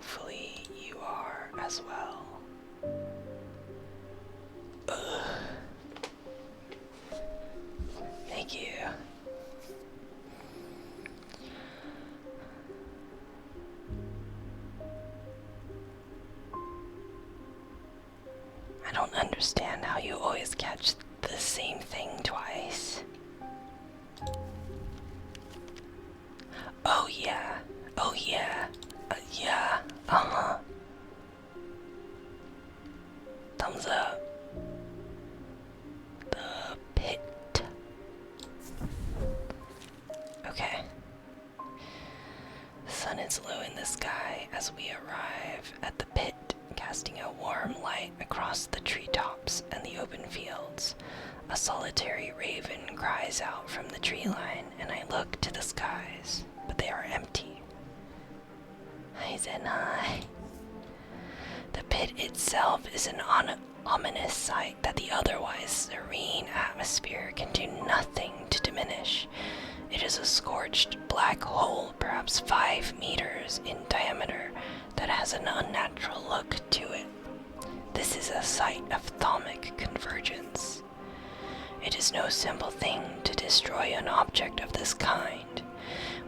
hopefully you are as well. Ugh. Thank you. I don't understand how you always catch the same thing twice. Oh yeah. Oh yeah. Yeah. Uh-huh. Thumbs up. The pit. Okay. The sun is low in the sky as we arrive at the pit, casting a warm light across the treetops and the open fields. A solitary raven cries out from the tree line, and I look to the skies, but they are empty. I said hi. The pit itself is an ominous sight that the otherwise serene atmosphere can do nothing to diminish. It is a scorched black hole, perhaps 5 meters in diameter, that has an unnatural look to it. This is a site of thermic convergence. It is no simple thing to destroy an object of this kind.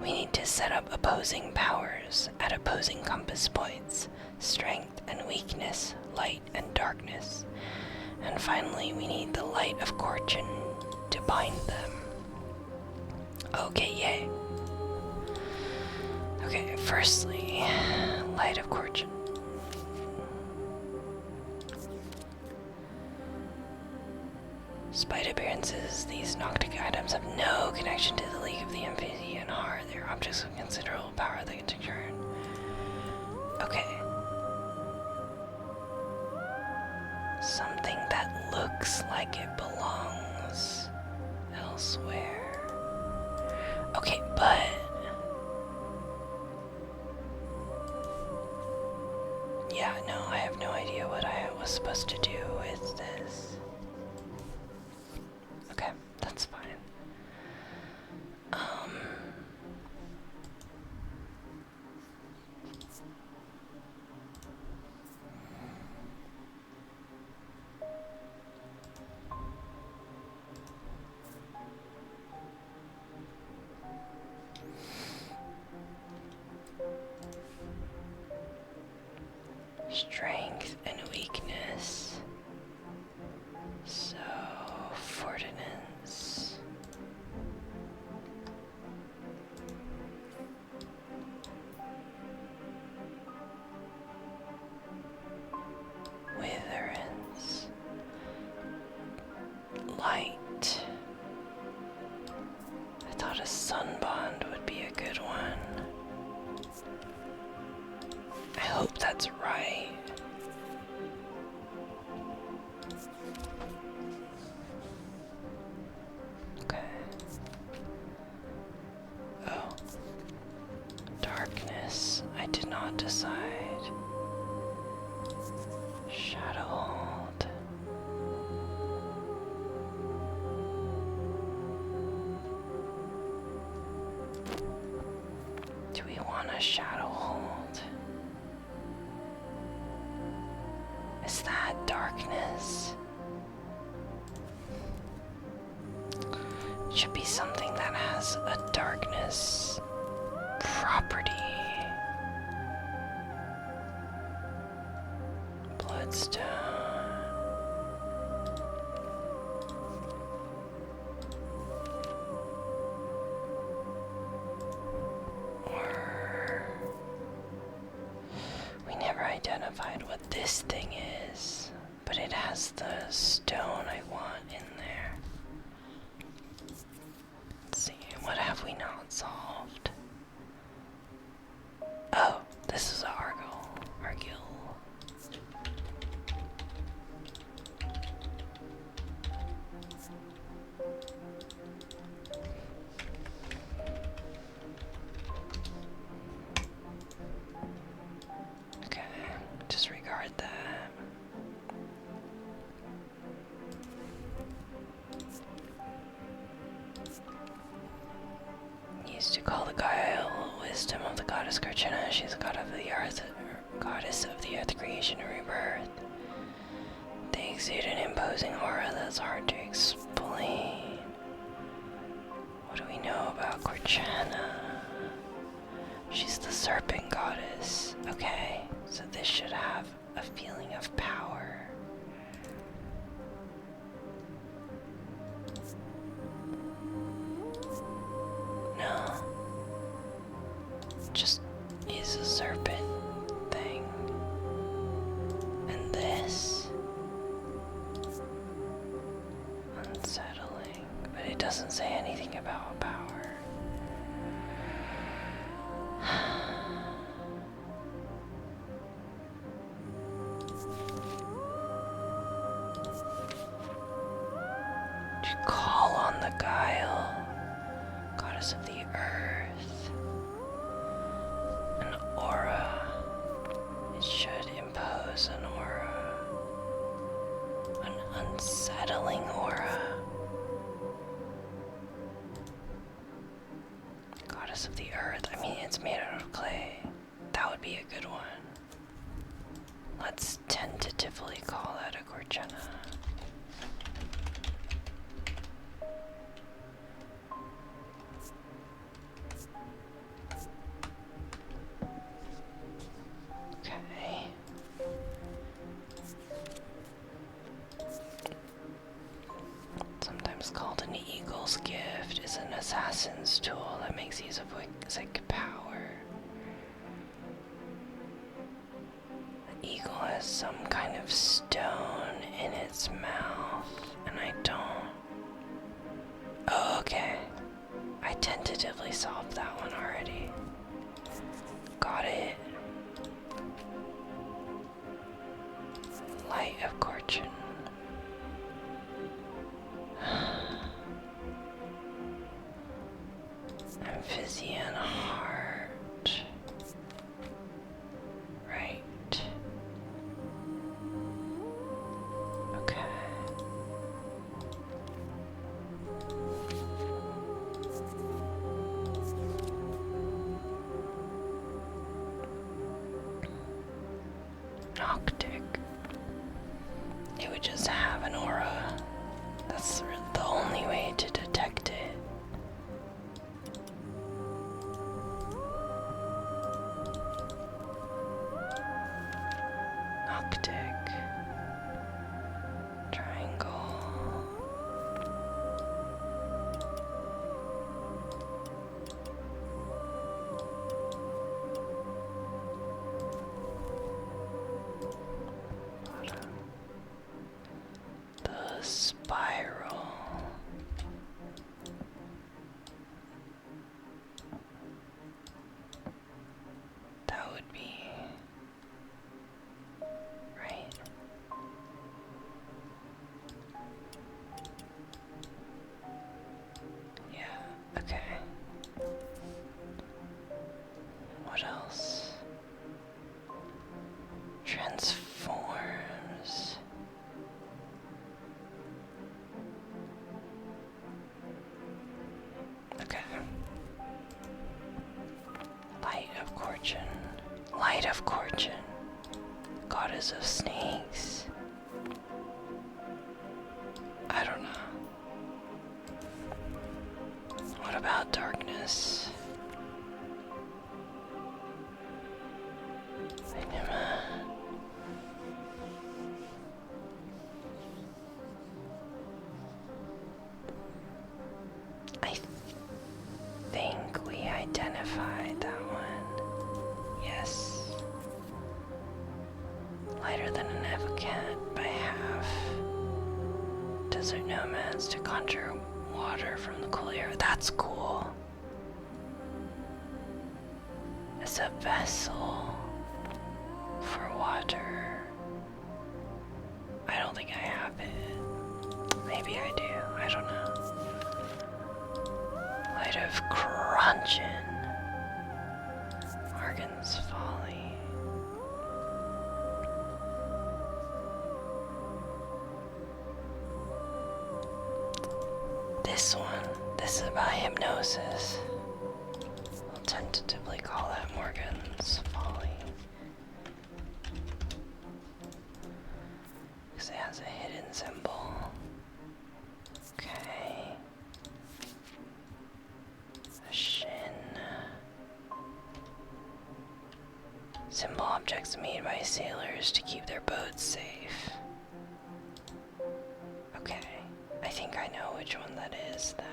We need to set up opposing powers at opposing compass points, strength and weakness, light and darkness. And finally, we need the light of Corchin to bind them. Okay, yay. Okay, firstly, light of Corchin. Despite appearances, these Noctic items have no connection to the League of the Amphibian. They are objects of considerable power that can turn. Okay. Something that looks like it belongs elsewhere. Okay, but yeah, no, I have no idea what I was supposed to do with this. Okay, that's fine. Strength and weakness. So, fortitude. Witherance. Light. I thought a sunbond would be a good one. I hope that's right. Okay. Oh. Darkness. I did not decide. Shadowhold. Do we want a Shadowhold? Is that darkness? It should be something that has a darkness property. Bloodstone. Or we never identified what this thing is, but it has the stone I want in there. Let's see, what have we not solved? Oh, this is Argil. Okay, disregard that. Used to call the guile wisdom of the goddess Karchina. She's a god of the earth goddess of the earth, creation, and rebirth. They exude an imposing aura that's hard to explain. What do we know about Corchana? She's the serpent goddess. Okay, so this should have a feeling of power. No. Just use a serpent thing. And this. Unsettling. But it doesn't say anything about power. To call on the Guile, goddess of the earth. An aura. It should impose an aura. An unsettling aura. Goddess of the earth. I mean, it's made out of clay. That would be a good one. Let's tentatively call that a Corchana. Okay. Sometimes called an eagle's gift, is an assassin's tool that makes use of psychic power. The eagle has some kind of stone in its mouth, and I don't. Oh, okay. I tentatively solved that one already. Got it. Light of Corchin. Amphibian heart. Right. Okay. Noctic. It would just have an aura. That's the only way to detect it. Noctic. Triangle. The spiral. That would be right. Yeah, okay. What else? Transforms. Okay. Light of Corchin. Light of Corchin. Goddess of snakes. I don't know. What about darkness? Enigma. I think we identified that one. Yes. Lighter than an avocat by half. Desert nomads to conjure water from the cool air. That's cool. It's a vessel for water. I don't think I have it. Maybe I do. I don't know. Light of Crunching. Morgan's Folly. This one. This is about hypnosis. We'll tentatively call that Morgan's Folly. Simple objects made by sailors to keep their boats safe. Okay, I think I know which one that is then.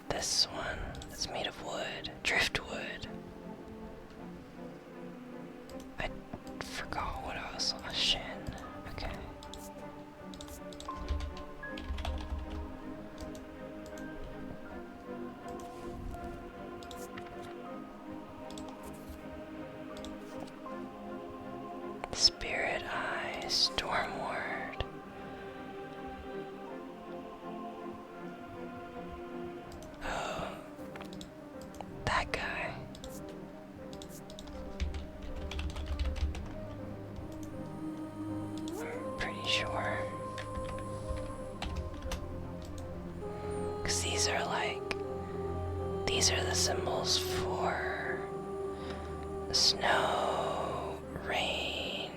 This one is made of wood, driftwood. I forgot what I was on. Shin. Okay. Spirit Eye, Stormward. Oh, that guy. I'm pretty sure. 'Cause these are the symbols for snow, rain,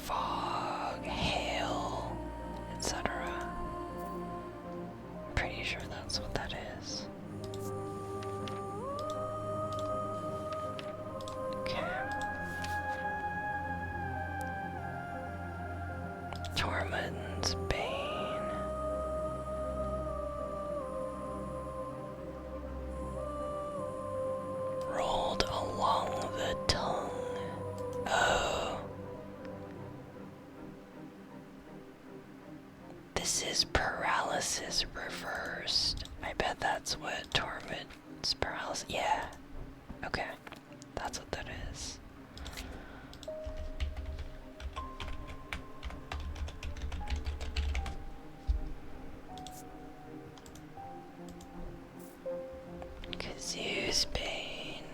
fog, hail, etc. Pretty sure that's what that is. Okay. Tormund's Bane. Rolled along the tongue. Oh. This is paralysis reversed. I bet that's what Tormund's paralysis. Yeah. Okay. That's what that is. Kazoo's Bane.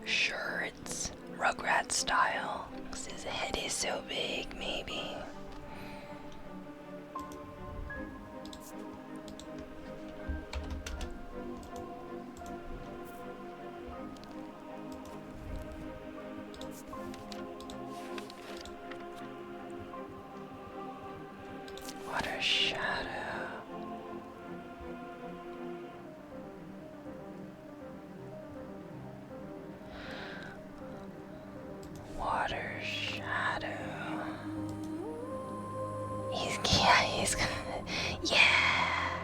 Shirts, Rugrat style, 'cause his head is so big, maybe. Water shadow. Water shadow. He's got, yeah.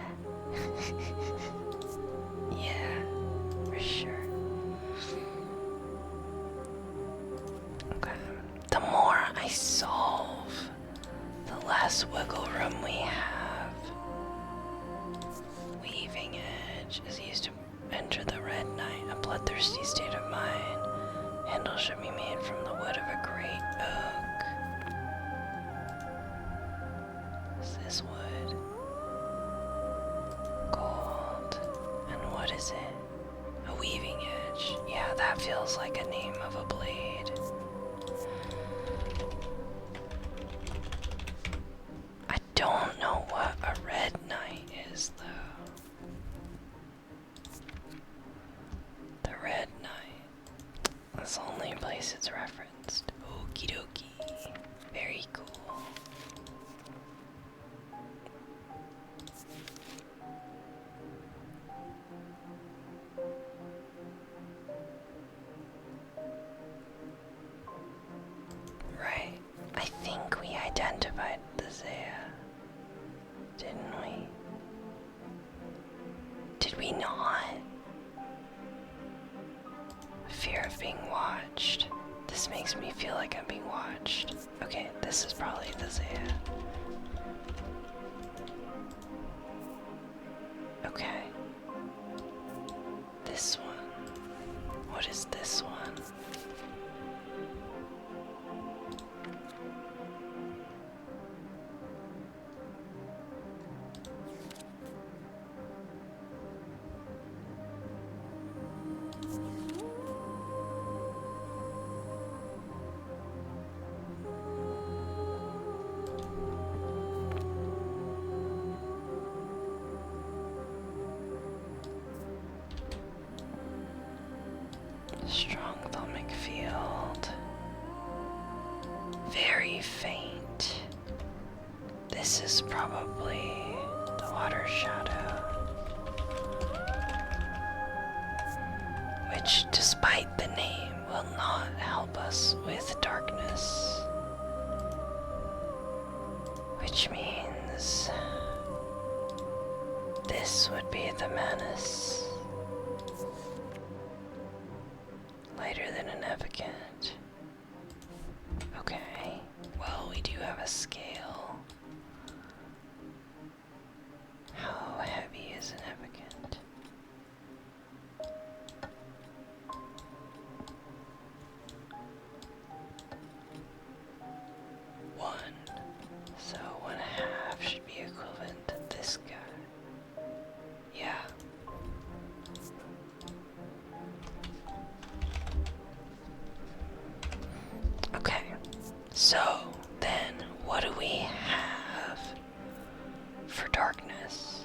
Yeah, for sure. Okay. The more I solve, the less wiggle room we have. Weaving edge is used to enter the red night, a bloodthirsty state of mind. Handle should be made from the wood of a great oak. What's this wood? Gold. And what is it? A weaving edge. Yeah, that feels like a name of a blade. I don't know what a red knight is, though. The red knight. That's the only place it's referenced. Okie dokie. Very cool. Right. I think we identified the Zaya. Didn't we? Did we not? Fear of being watched. This makes me feel like I'm being watched. Okay, this is probably the Zaya. Okay. This one. What is this one? very faint. This is probably the water shadow, which, despite the name, will not help us with darkness. Which means this would be the Manus. Lighter than an advocate. Okay, well, we do have a scale. How heavy is an advocate? One. So 1/2 should be equivalent to this guy. Yeah. Okay. So then what do we have for darkness?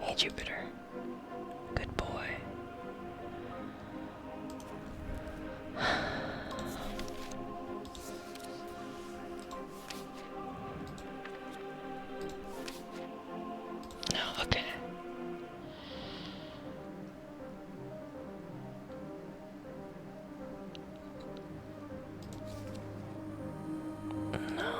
Hey Jupiter. Good boy. No, okay. No.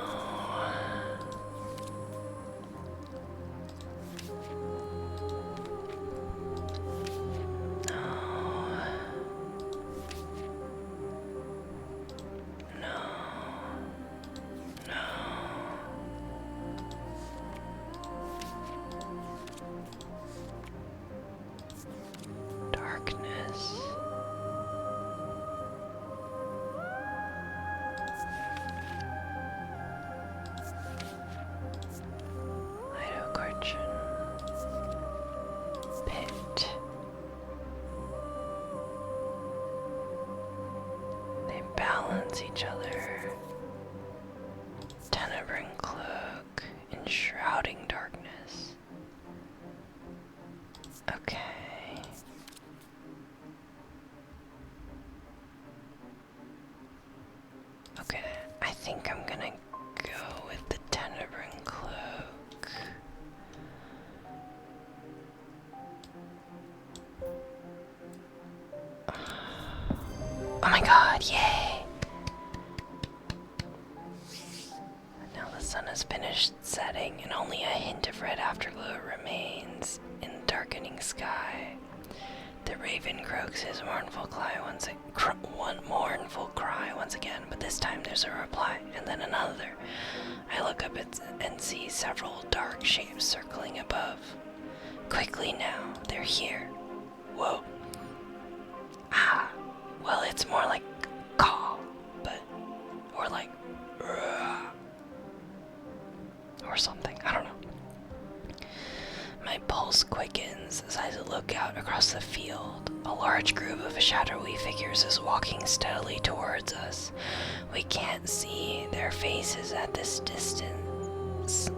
Darkness. Lidocortion. Pit. They balance each other. Tenebring cloak. Enshrouding darkness. Okay. Okay, I think I'm gonna go with the Tenebring cloak. Oh my god, yay! Now the sun has finished setting and only a hint of red afterglow remains in the darkening sky. The raven croaks his mournful cry once again, but this time there's a reply, and then another. I look up and see several dark shapes circling above. Quickly now, they're here. Whoa. Ah, well, it's more like caw, but, or like, or something, I don't know. My pulse quickens as I look out across the field. A large group of shadowy figures is walking steadily towards us. We can't see their faces at this distance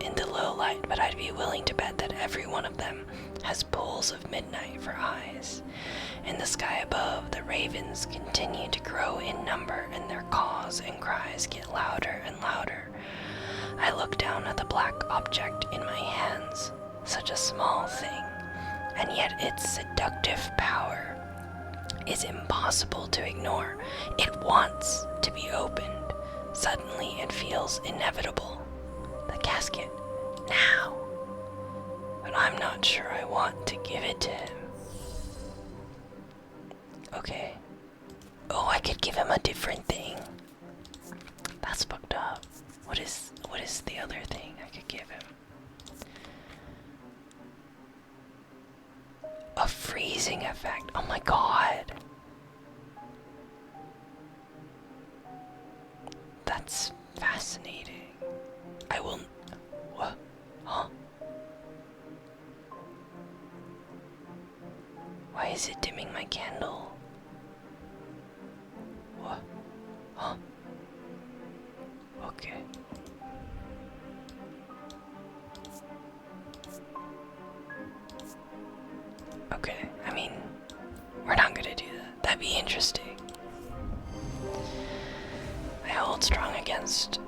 in the low light, but I'd be willing to bet that every one of them has pools of midnight for eyes. In the sky above, the ravens continue to grow in number, and their caws and cries get louder and louder. I look down at the black object in my hands, such a small thing, and yet its seductive power is impossible to ignore. It wants to be opened. Suddenly it feels inevitable. The casket, now. But I'm not sure I want to give it to him. Okay. Oh, I could give him a different thing. That's fucked up. What is the other thing I could give him? A freezing effect. Oh my god. That's fascinating. I will. What? Huh? Why is it dimming my candle? What? Huh? Okay. Okay, I mean, we're not gonna do that. That'd be interesting. I hold strong against.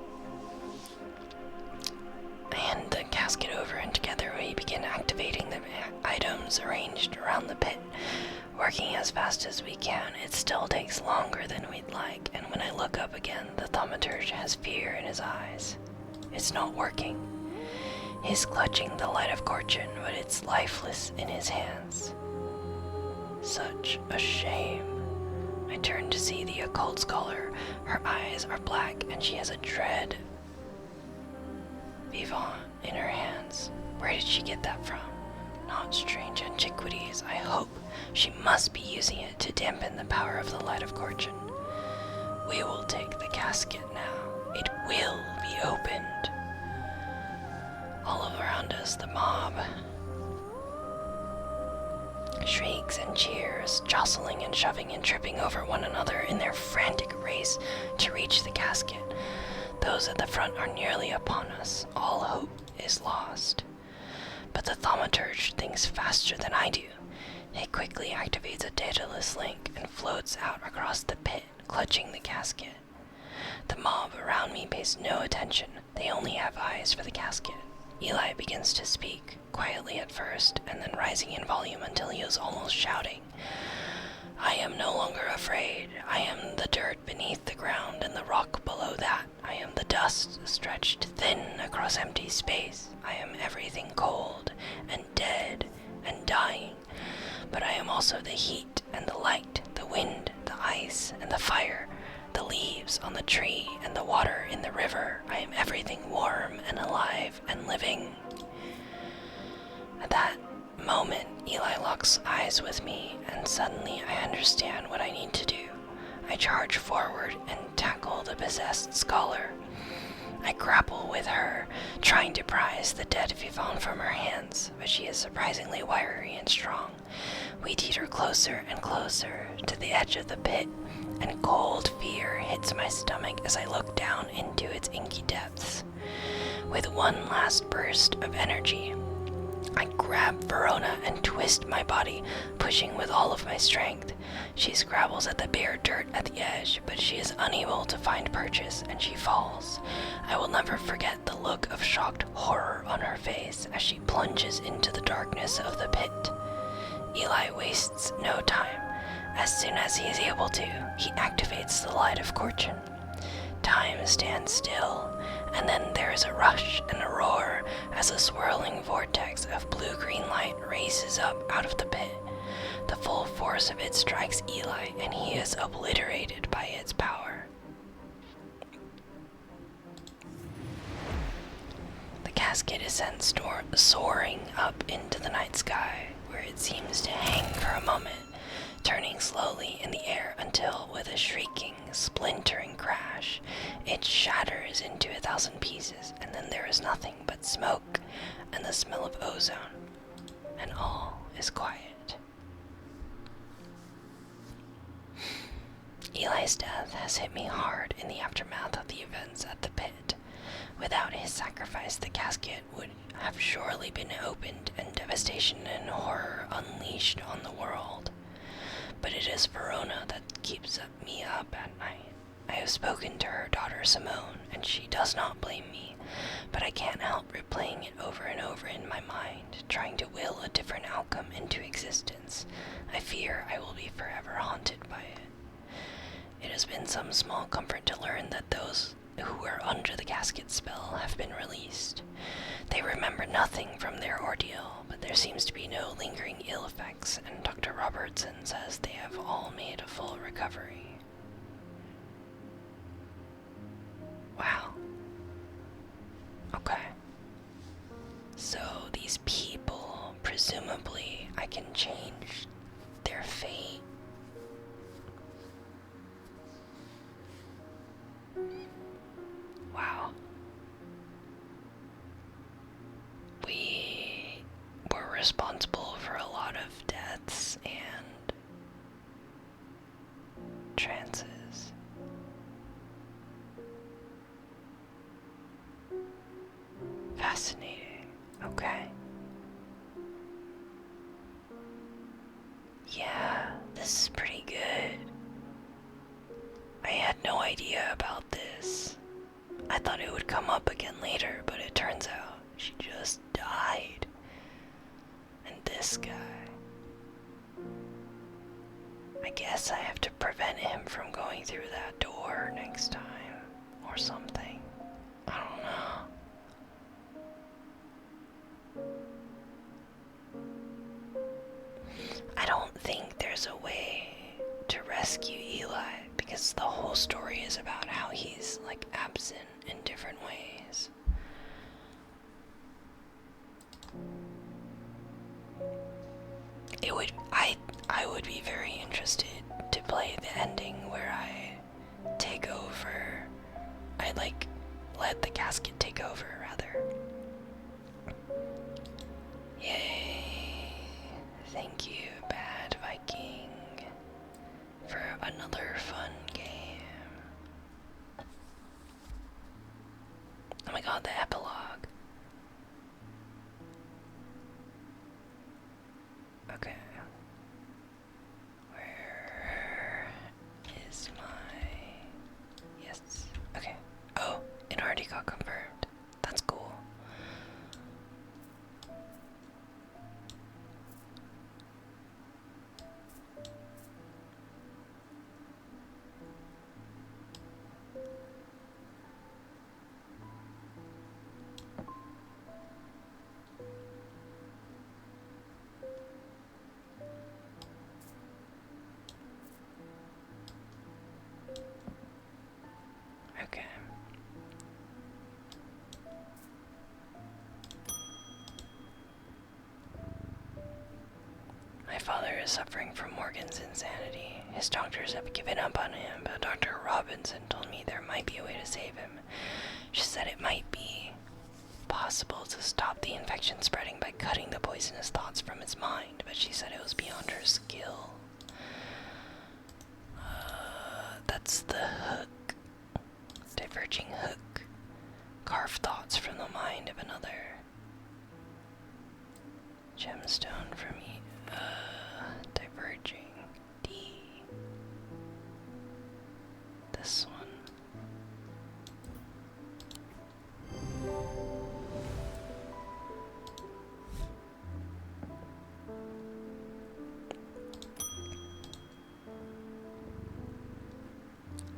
I hand the casket over, and together we begin activating the items arranged around the pit. Working as fast as we can, it still takes longer than we'd like, and when I look up again, the thaumaturge has fear in his eyes. It's not working. He's clutching the light of Fortune, but it's lifeless in his hands. Such a shame. I turn to see the occult scholar. Her eyes are black, and she has a dread vivant in her hands. Where did she get that from? Not strange antiquities, I hope. She must be using it to dampen the power of the light of Fortune. We will take the casket now. It will be opened. All around us, the mob shrieks and cheers, jostling and shoving and tripping over one another in their frantic race to reach the casket. Those at the front are nearly upon us. All hope is lost. But the thaumaturge thinks faster than I do. He quickly activates a daedalus link and floats out across the pit, clutching the casket. The mob around me pays no attention. They only have eyes for the casket. Eli begins to speak, quietly at first, and then rising in volume until he is almost shouting. I am no longer afraid. I am the dirt beneath the ground and the rock below that. I am the dust stretched thin across empty space. I am everything cold and dead and dying. But I am also the heat and the light, the wind, the ice and the fire, the leaves on the tree and the water in the river. I am everything warm and alive and living. At that moment, Eli locks eyes with me, and suddenly I understand what I need to do. I charge forward and tackle the possessed scholar. I grapple with her, trying to prise the dead vivant from her hands, but she is surprisingly wiry and strong. We teeter closer and closer to the edge of the pit, and cold fear hits my stomach as I look down into its inky depths. With one last burst of energy, I grab Verona and twist my body, pushing with all of my strength. She scrabbles at the bare dirt at the edge, but she is unable to find purchase, and she falls. I will never forget the look of shocked horror on her face as she plunges into the darkness of the pit. Eli wastes no time. As soon as he is able to, he activates the light of Fortune. Time stands still, and then there is a rush and a roar as a swirling vortex of blue-green light races up out of the pit. The full force of it strikes Eli, and he is obliterated by its power. The casket is sent soaring up into the night sky, where it seems to hang for a moment, turning slowly in the air until, with a shrieking, splintering crash, it shatters into 1,000 pieces, and then there is nothing but smoke and the smell of ozone, and all is quiet. Eli's death has hit me hard in the aftermath of the events at the pit. Without his sacrifice, the casket would have surely been opened and devastation and horror unleashed on the world. But it is Verona that keeps me up at night. I have spoken to her daughter Simone, and she does not blame me, but I can't help replaying it over and over in my mind, trying to will a different outcome into existence. I fear I will be forever haunted by it. It has been some small comfort to learn that those who were under the casket spell have been released. They remember nothing from their ordeal, but there seems to be no lingering ill effects, and Dr. Robertson says they have all made a full recovery. Wow. Okay. So these people, presumably, I can change their fate. Wow. We were responsible for a lot of deaths and trances. Fascinating. Okay. Yeah, this is pretty good. come up again later, but it turns out she just died. And this guy, I guess I have to prevent him from going through that door next time, or something. I don't know. I don't think there's a way to rescue Eli, because the whole story is about how he's like absent in different ways. I would be very interested to play the ending where I take over. I like let the casket take over, rather. Yay. Thank you, Bad Viking, for another fun game. Oh my god, the epilogue. Okay. Where is my... Yes. Okay. Oh, it already got confirmed. That's cool. Okay. My father is suffering from Morgan's insanity. His doctors have given up on him, but Dr. Robinson told me there might be a way to save him. She said it might be possible to stop the infection spreading by cutting the poisonous thoughts from his mind, but she said it was beyond her skill. That's the hook. Diverging hook. Carve thoughts from the mind of another. Gemstone from diverging. D. This one.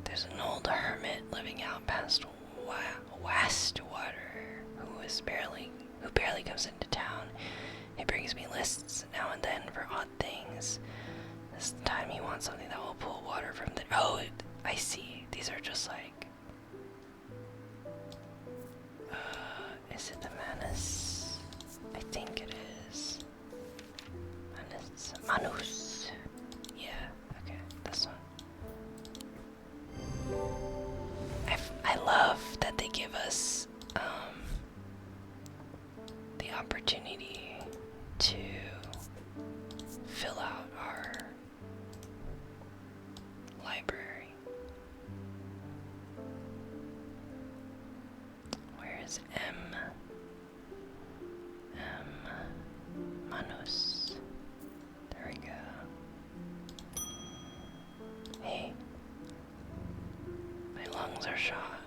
There's an old hermit living out past Wastwater who barely comes into town. He brings me lists now and then for odd things. This time he wants something that will pull water from the... Oh, I see. These are just like... is it the Manus? I think it is. Manus. Yeah, okay, this one. I love that they give us the opportunity to fill out our library. Where is M? Manus. There we go. Hey. My lungs are shot.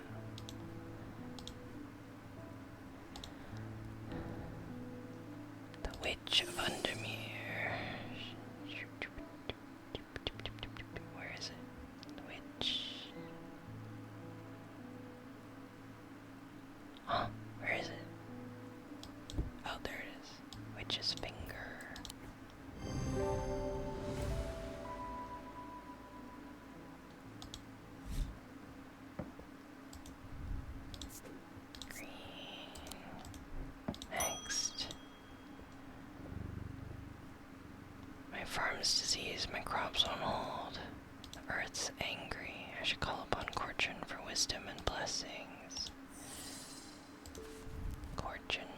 The Witch of Undermere. Where is it? The Witch. Huh? Where is it? Oh, there it is. Witch's Finger. Next. My farm's disease, my crops on hold. The earth's angry. I should call upon Cortrin for wisdom and blessings. Cortrin.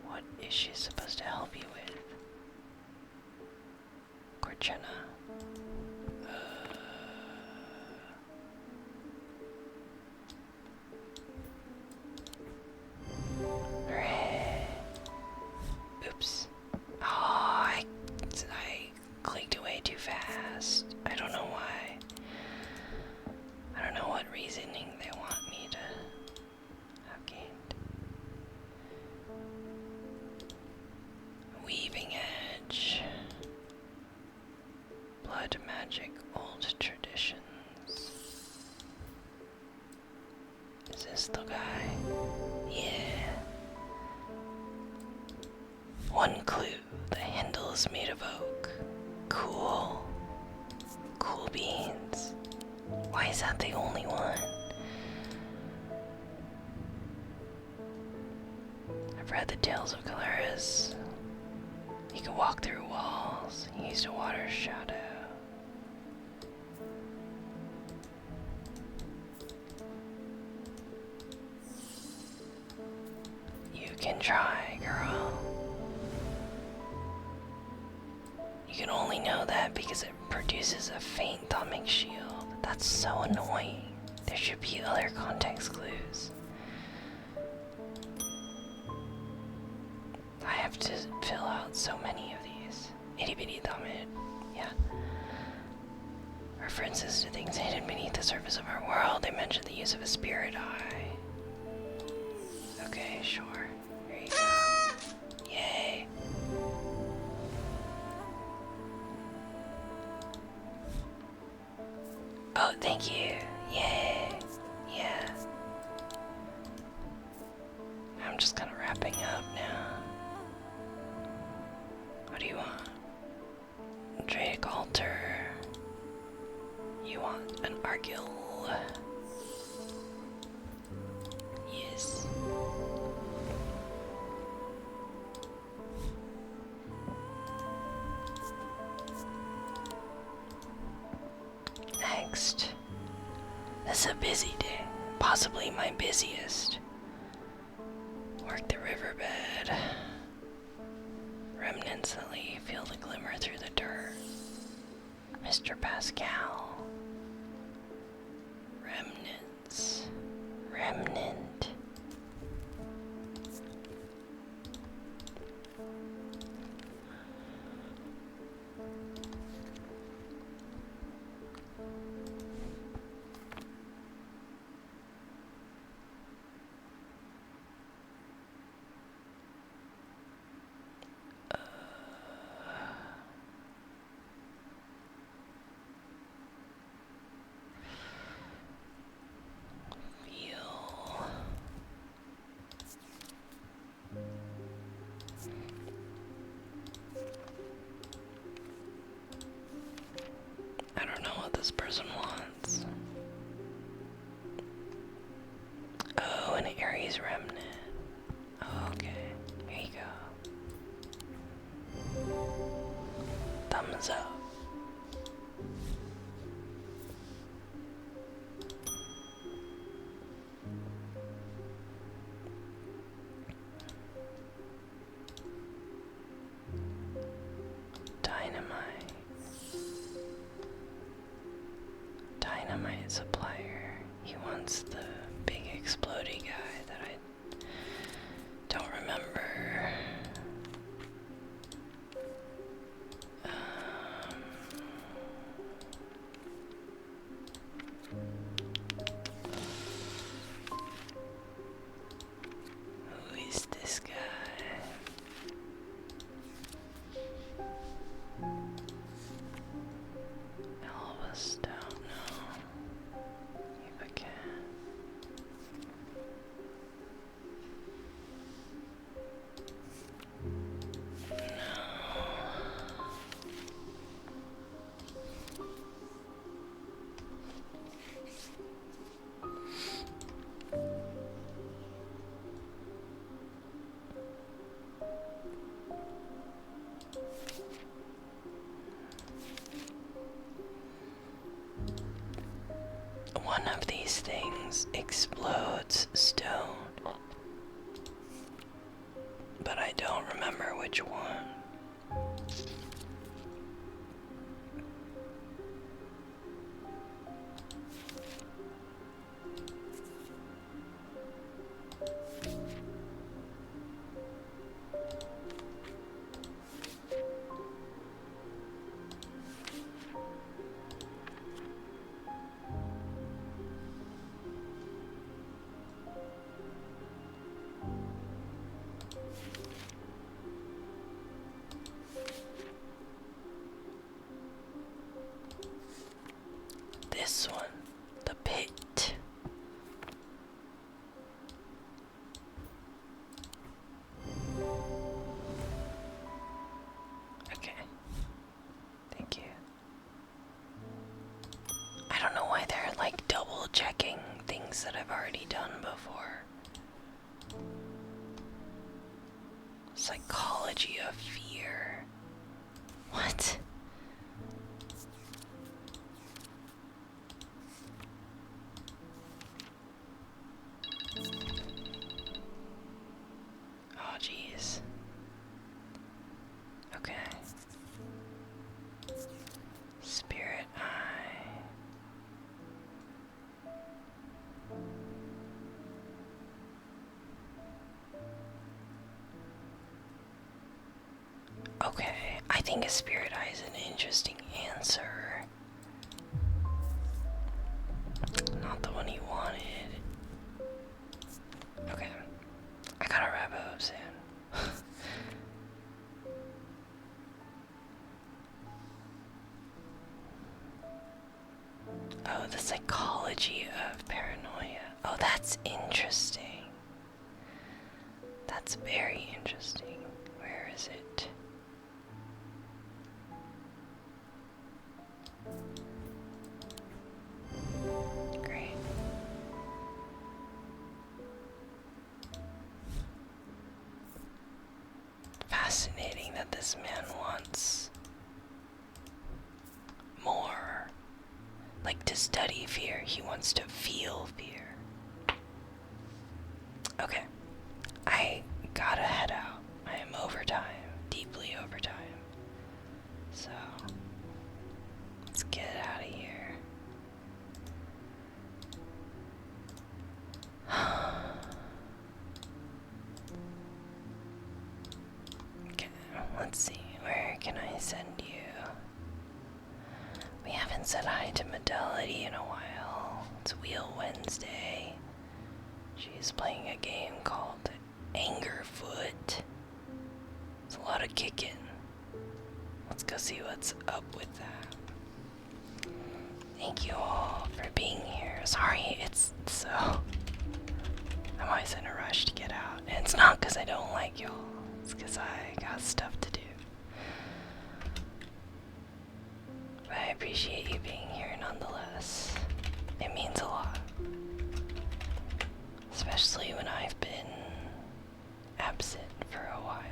What is she supposed to help you with? Cortina. Oops. Oh, I clicked away too fast. I don't know why. blood magic, old traditions. Is this the guy? Yeah. One clue, the handle is made of oak. Cool. Cool beans. Why is that the only one? I've read the tales of Calaris. He could walk through walls. He used a water shadow. You can try, girl. You can only know that because it produces a faint thumbing shield. That's so annoying. There should be other context clues. I have to fill out so many of these. Itty bitty thumbed. Yeah. References to things hidden beneath the surface of our world. They mention the use of a spirit eye. Okay, sure. Here you go. Yay. Oh, thank you. Yay. Yeah. I'm just kind of wrapping up now. What do you want? Drake altar. You want an Argil. Yes. Next. This is a busy day. Possibly my busiest. Work the riverbed. Remnants that feel the glimmer through the dirt. Mr. Pascal. Remnants. Remnant. I don't know what this person wants. Oh, an Aries remnant. Oh, okay. Here you go. Thumbs up. Dynamite supplier. He wants the big explodey guy that I don't remember. Who is this guy? Elvis don't know. If I can. One of these things explodes stone, but I don't remember which one. psychology of fear. What? Oh, jeez. Okay. Spirit Eye. Okay, I think a spirit eye is an interesting answer. Not the one he wanted. Okay, I gotta wrap it up soon. Oh, the psychology of paranoia. Oh, that's interesting. That's very interesting. Where is it? Great. Fascinating that this man wants more. Like, to study fear, he wants to feel fear. Okay. I gotta head out. I am overtime. Deeply overtime. So, let's get out of here. Okay, let's see. Where can I send you? We haven't said hi to Medality in a while. It's Wheel Wednesday. She's playing a game called Angerfoot. It's a lot of kicking. Let's go see what's up with that. Thank you all for being here. Sorry, it's so... I'm always in a rush to get out. And it's not because I don't like y'all. It's because I got stuff to do. But I appreciate you being here nonetheless. It means a lot. Especially when I've been absent for a while.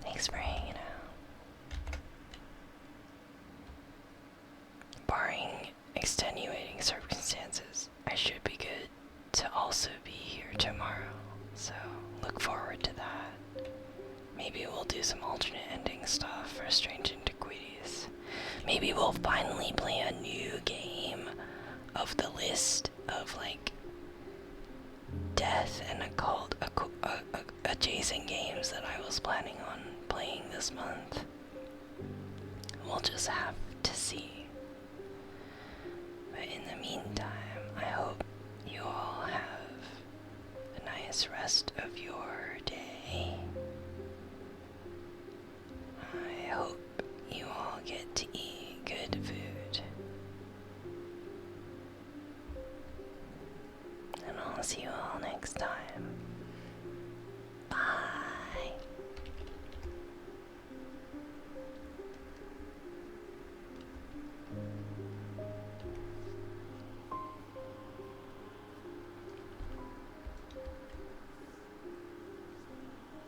Thanks for hanging out. Barring extenuating circumstances, I should be good to also be here tomorrow. So, look forward to that. Maybe we'll do some alternate ending stuff for Strange Antiquities. Maybe we'll finally play a new game of the list of, like, death and occult adjacent games that I was planning on playing this month. We'll just have to see. But in the meantime, I hope you all have a nice rest of your